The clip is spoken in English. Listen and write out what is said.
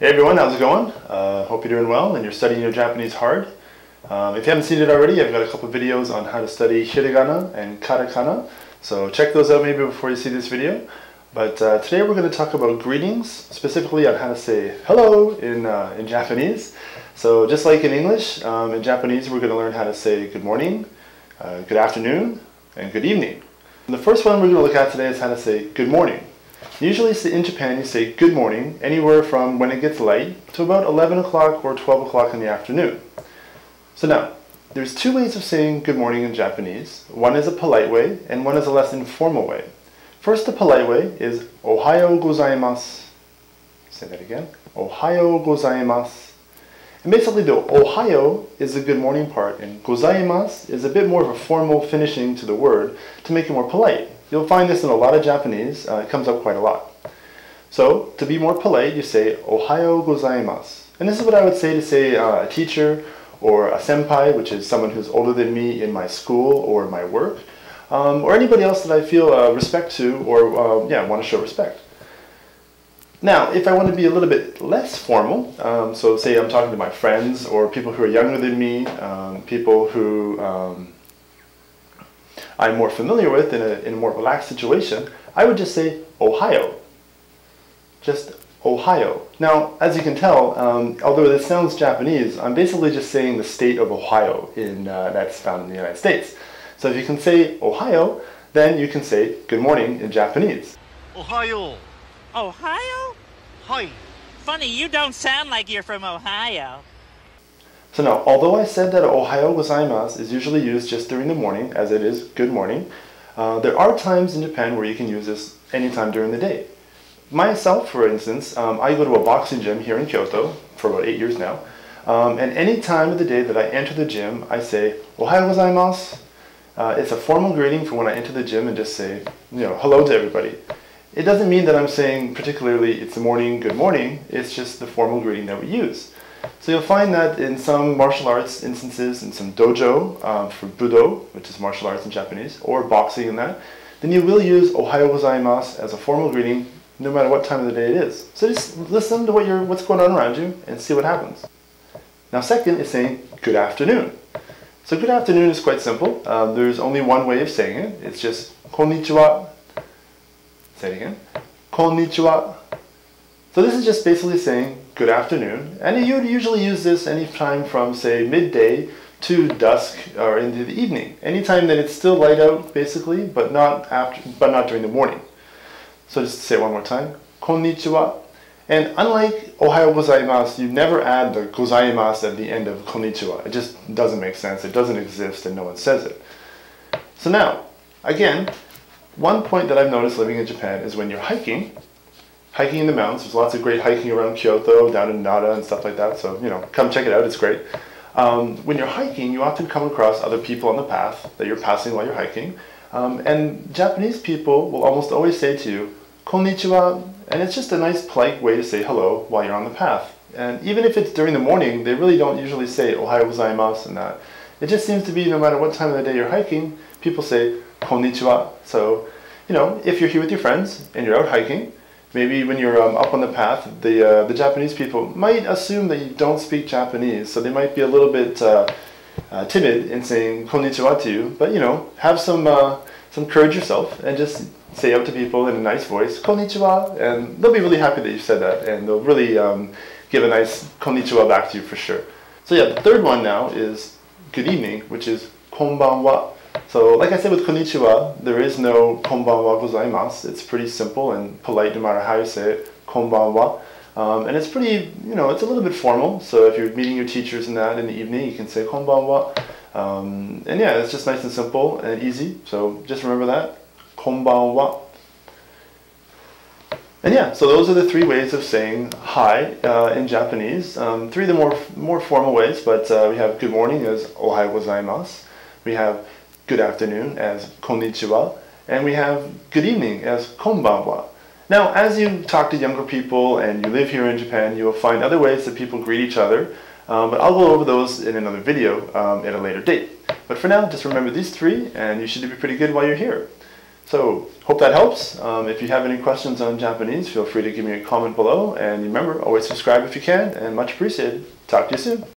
Hey everyone, how's it going? Hope you're doing well and you're studying your Japanese hard. If you haven't seen it already, I've got a couple of videos on how to study hiragana and katakana. So check those out maybe before you see this video. But today we're going to talk about greetings, specifically on how to say hello in Japanese. So just like in English, in Japanese we're going to learn how to say good morning, good afternoon, and good evening. And the first one we're going to look at today is how to say good morning. Usually in Japan you say good morning anywhere from when it gets light to about 11 o'clock or 12 o'clock in the afternoon. So now, there's two ways of saying good morning in Japanese. One is a polite way and one is a less informal way. First, the polite way is Ohayo gozaimasu. Say that again. Ohayo gozaimasu. And basically the Ohayo is the good morning part and gozaimasu is a bit more of a formal finishing to the word to make it more polite. You'll find this in a lot of Japanese. It comes up quite a lot. So, to be more polite, you say Ohayo gozaimasu. And this is what I would say to say a teacher or a senpai, which is someone who's older than me in my school or my work, or anybody else that I feel respect to or want to show respect. Now, if I want to be a little bit less formal, so say I'm talking to my friends or people who are younger than me, people who I'm more familiar with in a more relaxed situation, I would just say Ohio. Just Ohio. Now, as you can tell, although this sounds Japanese, I'm basically just saying the state of Ohio that's found in the United States. So if you can say Ohio, then you can say good morning in Japanese. Ohio. Ohio? Hi. Funny, you don't sound like you're from Ohio. So now, although I said that Ohayo gozaimasu is usually used just during the morning, as it is good morning, there are times in Japan where you can use this anytime during the day. Myself, for instance, I go to a boxing gym here in Kyoto for about 8 years now, and any time of the day that I enter the gym, I say Ohayo gozaimasu. It's a formal greeting for when I enter the gym and just say, hello to everybody. It doesn't mean that I'm saying particularly it's the morning, good morning, it's just the formal greeting that we use. So you'll find that in some martial arts instances, in some dojo for Budo, which is martial arts in Japanese, or boxing and that, then you will use Ohayo gozaimasu as a formal greeting no matter what time of the day it is. So just listen to what's going on around you and see what happens. Now second is saying good afternoon. So good afternoon is quite simple. There's only one way of saying it. It's just Konnichiwa. Say it again. Konnichiwa. So this is just basically saying good afternoon, and you would usually use this anytime from say midday to dusk or into the evening. Anytime that it's still light out basically, but not during the morning. So just say it one more time. Konnichiwa. And unlike Ohayo gozaimasu, you never add the gozaimasu at the end of konnichiwa. It just doesn't make sense. It doesn't exist and no one says it. So now, again, one point that I've noticed living in Japan is when you're hiking in the mountains. There's lots of great hiking around Kyoto, down in Nara and stuff like that, so come check it out, it's great. When you're hiking, you often come across other people on the path that you're passing while you're hiking, and Japanese people will almost always say to you, Konnichiwa, and it's just a nice polite way to say hello while you're on the path. And even if it's during the morning, they really don't usually say Ohayo gozaimasu and that. It just seems to be no matter what time of the day you're hiking, people say Konnichiwa. So, if you're here with your friends and you're out hiking, maybe when you're up on the path, the Japanese people might assume that you don't speak Japanese, so they might be a little bit timid in saying konnichiwa to you. But have some courage yourself and just say out to people in a nice voice, konnichiwa, and they'll be really happy that you said that, and they'll really give a nice konnichiwa back to you for sure. So yeah, the third one now is good evening, which is konbanwa. So, like I said with konnichiwa, there is no konbanwa gozaimasu. It's pretty simple and polite no matter how you say it, konbanwa. And it's pretty, it's a little bit formal. So if you're meeting your teachers and that in the evening, you can say konbanwa. And yeah, it's just nice and simple and easy. So just remember that, konbanwa. And yeah, so those are the three ways of saying hi in Japanese. Three of the more formal ways, but we have good morning as ohayo gozaimasu. We have good afternoon as konnichiwa, and we have good evening as konbanwa. Now, as you talk to younger people and you live here in Japan, you will find other ways that people greet each other, but I'll go over those in another video at a later date. But for now, just remember these three, and you should be pretty good while you're here. So, hope that helps. If you have any questions on Japanese, feel free to give me a comment below. And remember, always subscribe if you can, and much appreciated. Talk to you soon.